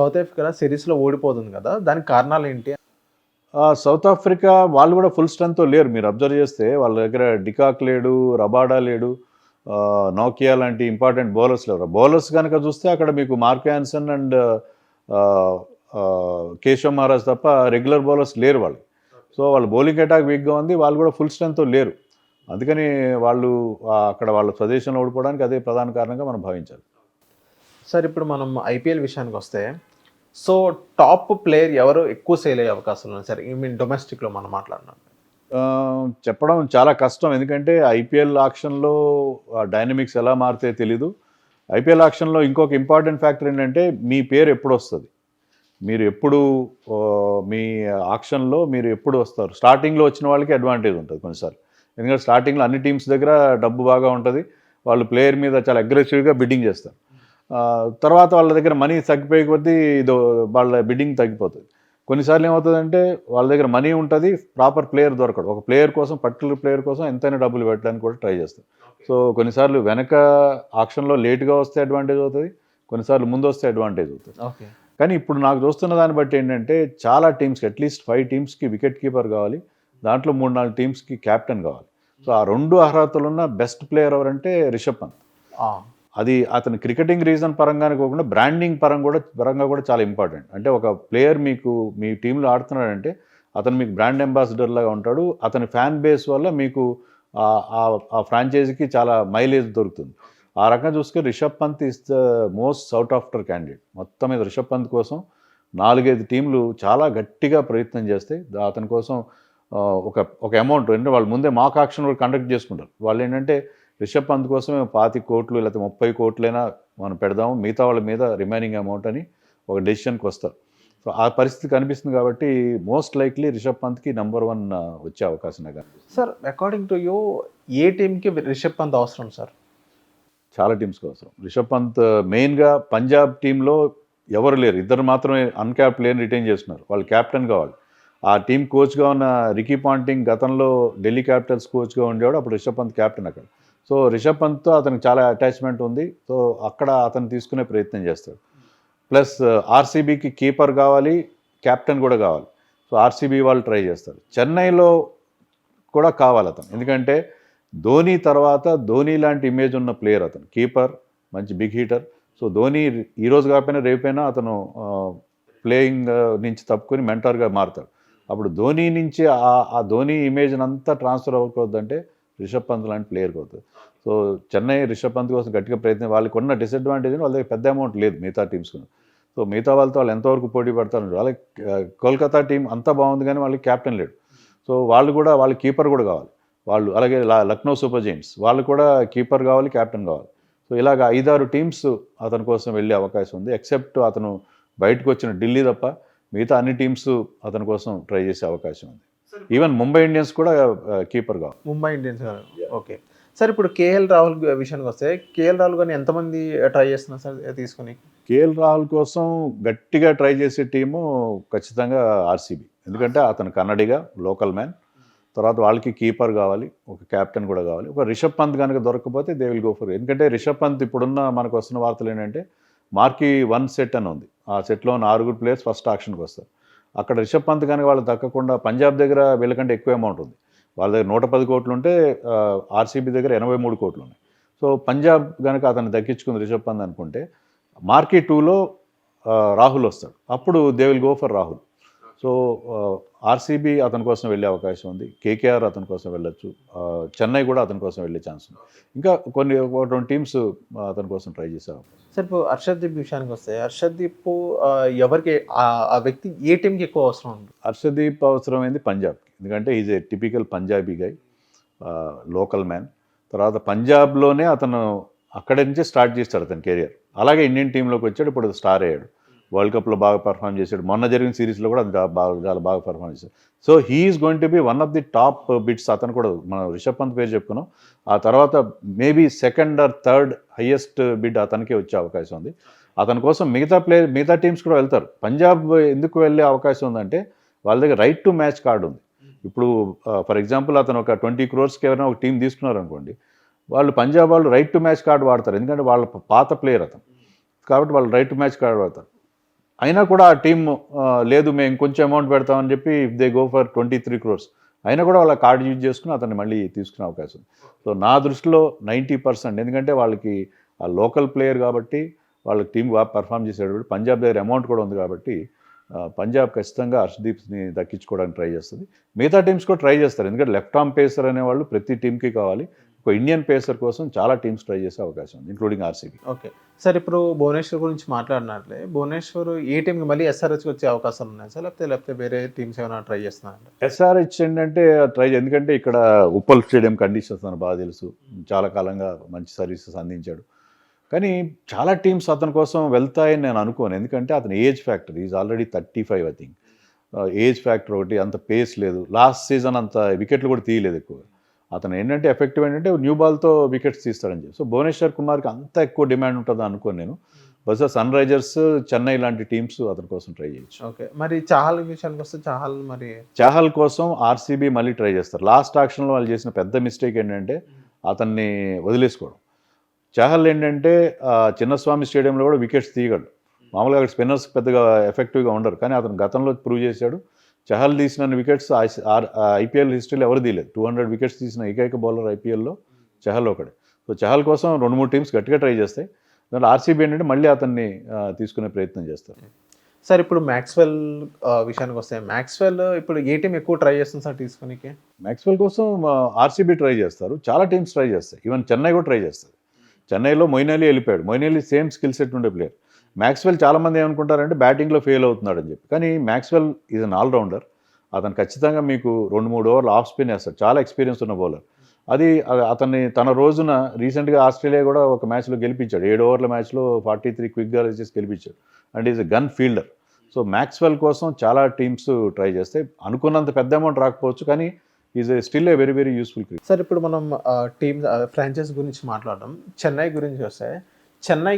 South Africa సిరీస్లో ఓడిపోతుంది కదా, దానికి కారణాలు ఏంటి? సౌత్ ఆఫ్రికా వాళ్ళు కూడా ఫుల్ స్ట్రెంగ్త్తో లేరు. మీరు అబ్జర్వ్ చేస్తే వాళ్ళ దగ్గర డికాక్ లేడు, రబాడా లేడు, నోకియా లాంటి ఇంపార్టెంట్ బౌలర్స్ లేరు. బౌలర్స్ కనుక చూస్తే అక్కడ మీకు mark Jansen and Keshav Maharaj తప్ప రెగ్యులర్ బౌలర్స్ లేరు వాళ్ళు. సో వాళ్ళు బౌలింగ్ అటాక్ వీక్గా ఉంది, వాళ్ళు కూడా ఫుల్ స్ట్రెంగ్త్తో లేరు. అందుకని వాళ్ళు అక్కడ వాళ్ళ స్వదేశంలో ఓడిపోవడానికి అదే ప్రధాన కారణంగా మనం భావించాలి. సార్, ఇప్పుడు మనం ఐపీఎల్ విషయానికి వస్తే, సో టాప్ ప్లేయర్ ఎవరు ఎక్కువ సేల్ అయ్యే అవకాశాలు ఉన్నాయి సార్? ఐ మీన్ డొమెస్టిక్లో మనం మాట్లాడినాం. చెప్పడం చాలా కష్టం, ఎందుకంటే ఐపీఎల్ ఆక్షన్లో డైనమిక్స్ ఎలా మారితే తెలీదు. ఐపీఎల్ ఆక్షన్లో ఇంకొక ఇంపార్టెంట్ ఫ్యాక్టర్ ఏంటంటే మీ పేరు ఎప్పుడు వస్తుంది, మీరు ఎప్పుడు మీ ఆక్షన్లో మీరు ఎప్పుడు వస్తారు. స్టార్టింగ్లో వచ్చిన వాళ్ళకి అడ్వాంటేజ్ ఉంటుంది కొన్నిసార్లు, ఎందుకంటే స్టార్టింగ్లో అన్ని టీమ్స్ దగ్గర డబ్బు బాగా ఉంటుంది, వాళ్ళు ప్లేయర్ మీద చాలా అగ్రెసివ్గా బిడ్డింగ్ చేస్తారు. తర్వాత వాళ్ళ దగ్గర మనీ తగ్గిపోయే కొద్దీ వాళ్ళ బిడ్డింగ్ తగ్గిపోతుంది. కొన్నిసార్లు ఏమవుతుందంటే వాళ్ళ దగ్గర మనీ ఉంటుంది, ప్రాపర్ ప్లేయర్ దొరకడు. ఒక ప్లేయర్ కోసం, పర్టికులర్ ప్లేయర్ కోసం ఎంతైనా డబ్బులు పెట్టడానికి కూడా ట్రై చేస్తారు. సో కొన్నిసార్లు వెనక ఆక్షన్లో లేట్గా వస్తే అడ్వాంటేజ్ అవుతుంది, కొన్నిసార్లు ముందు వస్తే అడ్వాంటేజ్ అవుతుంది. కానీ ఇప్పుడు నాకు చూస్తున్న దాన్ని బట్టి ఏంటంటే చాలా టీమ్స్కి, అట్లీస్ట్ 5 టీమ్స్కి వికెట్ కీపర్ కావాలి, దాంట్లో 3-4 టీమ్స్కి క్యాప్టెన్ కావాలి. సో ఆ 2 అర్హతలున్న బెస్ట్ ప్లేయర్ ఎవరంటే రిషబ్ పంత్. అది అతని క్రికెటింగ్ రీజన్ పరంగానే కాకుండా బ్రాండింగ్ పరంగా కూడా చాలా ఇంపార్టెంట్. అంటే ఒక ప్లేయర్ మీకు మీ టీంలో ఆడుతున్నాడంటే అతను మీకు బ్రాండ్ అంబాసిడర్ లాగా ఉంటాడు. అతని ఫ్యాన్ బేస్ వల్ల మీకు ఆ ఫ్రాంచైజీకి చాలా మైలేజ్ దొరుకుతుంది. ఆ రకంగా చూసుకొని Rishabh Pant is the most sought after candidate. మొత్తం మీద రిషబ్ పంత్ కోసం 4-5 టీంలు చాలా గట్టిగా ప్రయత్నం చేస్తే అతని కోసం ఒక అమౌంట్, అంటే వాళ్ళు ముందే మాక్ ఆక్షన్ కూడా కండక్ట్ చేసుకుంటారు. వాళ్ళు ఏంటంటే రిషబ్ పంత్ కోసమే 25 కోట్లు లేకపోతే 30 కోట్లైనా మనం పెడదాము, మిగతా వాళ్ళ మీద రిమైనింగ్ అమౌంట్ అని ఒక డెసిషన్కి వస్తారు. సో ఆ పరిస్థితి కనిపిస్తుంది కాబట్టి మోస్ట్ లైక్లీ రిషబ్ పంత్కి నెంబర్ 1 వచ్చే అవకాశం నాకు కనిపిస్తుంది. సార్, అకార్డింగ్ టు యూ ఏ టీంకి రిషబ్ పంత్ అవసరం సార్? చాలా టీమ్స్కి అవసరం. రిషబ్ పంత్ మెయిన్గా పంజాబ్ టీంలో ఎవరు లేరు, 2 మాత్రమే అన్క్యాప్ ప్లేయర్ని రిటైన్ చేస్తున్నారు, వాళ్ళు క్యాప్టెన్ కావాలి. ఆ టీం కోచ్గా ఉన్న రికీ పాంటింగ్ గతంలో ఢిల్లీ క్యాపిటల్స్ కోచ్గా ఉండేవాడు, అప్పుడు రిషబ్ పంత్ క్యాప్టెన్ అక్కడ. సో రిషబ్ పంత్తో అతనికి చాలా అటాచ్మెంట్ ఉంది, సో అక్కడ అతను తీసుకునే ప్రయత్నం చేస్తాడు. ప్లస్ ఆర్సీబీకి కీపర్ కావాలి, క్యాప్టెన్ కూడా కావాలి. సో ఆర్సీబీ వాళ్ళు ట్రై చేస్తారు. చెన్నైలో కూడా కావాలి అతను, ఎందుకంటే ధోని తర్వాత ధోని లాంటి ఇమేజ్ ఉన్న ప్లేయర్ అతను, కీపర్, మంచి బిగ్ హీటర్. సో ధోని ఈరోజు కాకపోయినా రేపైనా అతను ప్లేయింగ్ నుంచి తప్పుకొని మెంటర్గా మారుతాడు. అప్పుడు ధోని నుంచి ఆ ధోని ఇమేజ్ని అంతా ట్రాన్స్ఫర్ అవ్వకూడదంటే రిషబ్ పంత్ లాంటి ప్లేయర్కి అవుతుంది. సో చెన్నై రిషబ్ పంత్ కోసం గట్టిగా ప్రయత్నం, వాళ్ళకి ఉన్న డిసడ్వాంటేజ్ వాళ్ళ దగ్గర పెద్ద అమౌంట్ లేదు మిగతా టీమ్స్కి. సో మిగతా వాళ్ళతో వాళ్ళు ఎంతవరకు పోటీ పడతారు. వాళ్ళకి కోల్కతా టీం అంతా బాగుంది కానీ వాళ్ళకి క్యాప్టెన్ లేడు. సో వాళ్ళ కీపర్ కూడా కావాలి. వాళ్ళు అలాగే లక్నో సూపర్ జైంట్స్ వాళ్ళు కూడా కీపర్ కావాలి, క్యాప్టెన్ కావాలి. సో ఇలాగ 5-6 టీమ్స్ అతని కోసం వెళ్ళే అవకాశం ఉంది. ఎక్సెప్ట్ అతను బయటకు వచ్చిన ఢిల్లీ తప్ప మిగతా అన్ని టీమ్స్ అతని కోసం ట్రై చేసే అవకాశం ఉంది. ఈవెన్ ముంబై ఇండియన్స్ కూడా కీపర్ కావాలి. ముంబై ఇండియన్స్. ఓకే సార్, ఇప్పుడు కేఎల్ రాహుల్ విషయానికి వస్తే, కేఎల్ రాహుల్ కానీ ఎంతమంది ట్రై చేస్తున్నారు సార్ తీసుకుని? కేఎల్ రాహుల్ కోసం గట్టిగా ట్రై చేసే టీము ఖచ్చితంగా ఆర్సీబీ, ఎందుకంటే అతను కన్నడిగా లోకల్ మ్యాన్. తర్వాత వాళ్ళకి కీపర్ కావాలి, ఒక క్యాప్టెన్ కూడా కావాలి. ఒక రిషబ్ పంత్ కనుక దొరకకపోతే దే విల్ గో ఫర్, ఎందుకంటే రిషబ్ పంత్ ఇప్పుడున్న మనకు వస్తున్న వార్తలు ఏంటంటే మార్కీ 1 సెట్ అని ఉంది, ఆ సెట్లో 4 ప్లేయర్స్ ఫస్ట్ ఆక్షన్కి వస్తారు. అక్కడ రిషబ్ పంత్ కనుక వాళ్ళు దక్కకుండా పంజాబ్ దగ్గర వీళ్ళకంటే ఎక్కువ అమౌంట్ ఉంది, వాళ్ళ దగ్గర 110 కోట్లు ఉంటే ఆర్సీబీ దగ్గర 83 కోట్లు ఉన్నాయి. సో పంజాబ్ కనుక అతన్ని దక్కించుకుంది రిషబ్ పంత్ అనుకుంటే మార్కీ 2లో రాహుల్ వస్తాడు, అప్పుడు they will go for Rahul. So RCB అతని కోసం వెళ్ళే అవకాశం ఉంది, కేకేఆర్ అతని కోసం వెళ్ళొచ్చు, చెన్నై కూడా అతని కోసం వెళ్ళే ఛాన్స్ ఉంది. ఇంకా 2 టీమ్స్ అతని కోసం ట్రై చేసే అవకాశం. సార్, ఇప్పుడు హర్షదీప్ విషయానికి వస్తే, హర్షదీప్ ఎవరికి ఆ వ్యక్తి ఏ టీంకి ఎక్కువ అవసరం ఉంది? హర్షదీప్ అవసరమైంది పంజాబ్కి, ఎందుకంటే is a typical Punjabi guy, local man. తర్వాత పంజాబ్లోనే అతను అక్కడి నుంచే స్టార్ట్ చేస్తాడు అతని కెరియర్. అలాగే ఇండియన్ టీంలోకి వచ్చాడు, ఇప్పుడు స్టార్ అయ్యాడు, వరల్డ్ కప్లో బాగా పర్ఫామ్ చేశాడు, మొన్న జరిగిన సిరీస్లో కూడా చాలా బాగా పర్ఫామ్ చేశాడు. So he's going to be one of the top bids. అతను కూడా మనం రిషబ్ పంత్ పేరు చెప్పుకున్నాం, ఆ తర్వాత maybe 2nd or 3rd highest bid అతనికే వచ్చే అవకాశం ఉంది. అతని కోసం మిగతా టీమ్స్ కూడా వెళ్తారు. పంజాబ్ ఎందుకు వెళ్ళే అవకాశం ఉందంటే వాళ్ళ దగ్గర రైట్ టు మ్యాచ్ కార్డు ఉంది. ఇప్పుడు ఫర్ ఎగ్జాంపుల్ అతను ఒక 20 crores ఎవరైనా ఒక టీం తీసుకున్నారు అనుకోండి, వాళ్ళు పంజాబ్ వాళ్ళు రైట్ టు మ్యాచ్ కార్డు వాడతారు, ఎందుకంటే వాళ్ళ పాత ప్లేయర్ అతను, కాబట్టి వాళ్ళు రైట్ టు మ్యాచ్ కార్డు వాడతారు. అయినా కూడా ఆ టీం లేదు మేము కొంచెం అమౌంట్ పెడతామని చెప్పి if they go for 23 crores అయినా కూడా వాళ్ళ కార్డు యూజ్ చేసుకుని అతన్ని మళ్ళీ తీసుకునే అవకాశం ఉంది. సో నా దృష్టిలో 90%, ఎందుకంటే వాళ్ళకి ఆ లోకల్ ప్లేయర్ కాబట్టి వాళ్ళకి టీం బాగా పర్ఫామ్ చేసేటప్పుడు పంజాబ్ దగ్గర అమౌంట్ కూడా ఉంది కాబట్టి పంజాబ్ ఖచ్చితంగా హర్షదీప్ని దక్కించుకోవడానికి ట్రై చేస్తుంది. మిగతా టీమ్స్ కూడా ట్రై చేస్తారు, ఎందుకంటే లెఫ్ట్ ఆర్మ్ పేసర్ అనేవాళ్ళు ప్రతి టీంకి కావాలి. ఒక ఇండియన్ పేసర్ కోసం చాలా టీమ్స్ ట్రై చేసే అవకాశం ఉంది, ఇంక్లూడింగ్ ఆర్సీబీ. ఓకే సార్, ఇప్పుడు భువనేశ్వర్ గురించి మాట్లాడినట్లే భువనేశ్వర్ ఏ టీంకి మళ్ళీ ఎస్ఆర్హెచ్కి వచ్చే అవకాశాలు ఉన్నాయి సార్, లేకపోతే వేరే టీమ్స్ ఏమైనా ట్రై చేస్తున్నారంటే? ఎస్ఆర్హెచ్ ఏంటంటే ట్రై, ఎందుకంటే ఇక్కడ ఉప్పల్ స్టేడియం కండిషన్స్ అని బాగా తెలుసు, చాలా కాలంగా మంచి సర్వీసెస్ అందించాడు. కానీ చాలా టీమ్స్ అతని కోసం వెళ్తాయని నేను అనుకోను, ఎందుకంటే అతని age factor is already 35 I think. Age factor ఒకటి, అంత పేస్ లేదు, లాస్ట్ సీజన్ అంత వికెట్లు కూడా తీయలేదు ఎక్కువ. అతను ఏంటంటే ఎఫెక్టివ్ ఏంటంటే న్యూ బాల్తో వికెట్స్ తీస్తాడని చెప్పి. సో భువనేశ్వర్ కుమార్కి అంత ఎక్కువ డిమాండ్ ఉంటుందో అనుకోను నేను. బహుశా సన్ రైజర్స్, చెన్నై లాంటి టీమ్స్ అతని కోసం ట్రై చేయొచ్చు. ఓకే, మరి చాహల్ విషయానికి వస్తే చాహల్ కోసం ఆర్సీబీ మళ్ళీ ట్రై చేస్తారు. లాస్ట్ ఆక్షన్లో వాళ్ళు చేసిన పెద్ద మిస్టేక్ ఏంటంటే అతన్ని వదిలేసుకోవడం. చాహల్ ఏంటంటే చిన్నస్వామి స్టేడియంలో కూడా వికెట్స్ తీయగలడు. మామూలుగా అక్కడ స్పిన్నర్స్ పెద్దగా ఎఫెక్టివ్గా ఉండరు, కానీ అతను గతంలో ప్రూవ్ చేశాడు. చహల్ తీసిన వికెట్స్ ఐపీఎల్ హిస్టరీలో ఎవరు తీయలేదు. 200 వికెట్స్ తీసిన ఏకైక బౌలర్ ఐపీఎల్లో చహల్ ఒకడే. సో చహల్ కోసం 2-3 టీమ్స్ గట్టిగా ట్రై చేస్తాయి. దాంట్లో ఆర్సీబీ ఏంటంటే మళ్ళీ అతన్ని తీసుకునే ప్రయత్నం చేస్తారు. సార్ ఇప్పుడు మ్యాక్స్వెల్ విషయానికి వస్తే మ్యాక్స్వెల్ ఇప్పుడు ఏ టీం ఎక్కువ ట్రై చేస్తుంది సార్ తీసుకునేకి? మ్యాక్స్వెల్ కోసం ఆర్సీబీ ట్రై చేస్తారు, చాలా టీమ్స్ ట్రై చేస్తాయి, ఈవెన్ చెన్నై కూడా ట్రై చేస్తారు. చెన్నైలో మొయిన్ అలీ వెళ్ళిపోయాడు, Moeen Ali same skill set ఉండే ప్లేయర్. మ్యాక్స్వెల్ చాలామంది ఏమనుకుంటారంటే బ్యాటింగ్లో ఫెయిల్ అవుతున్నాడు అని చెప్పి, కానీ మ్యాక్స్వెల్ ఈజ్ అన్ ఆల్రౌండర్. అతను ఖచ్చితంగా మీకు 2-3 ఓవర్లు ఆఫ్ స్పిన్ వేస్తాడు, చాలా ఎక్స్పీరియన్స్ ఉన్న బౌలర్. అది అతన్ని తన రోజున రీసెంట్గా ఆస్ట్రేలియా కూడా ఒక మ్యాచ్లో గెలిపించాడు, 7 ఓవర్ల మ్యాచ్లో 43 క్విక్గా చేసి గెలిపించాడు. And is a gun fielder. So Maxwell కోసం చాలా టీమ్స్ ట్రై చేస్తే అనుకున్నంత పెద్ద అమౌంట్ రాకపోవచ్చు, కానీ is still a very very useful cricket. Sir ఇప్పుడు మనం టీమ్ ఫ్రాంచైజ్ గురించి మాట్లాడడం, చెన్నై గురించి వస్తే చెన్నై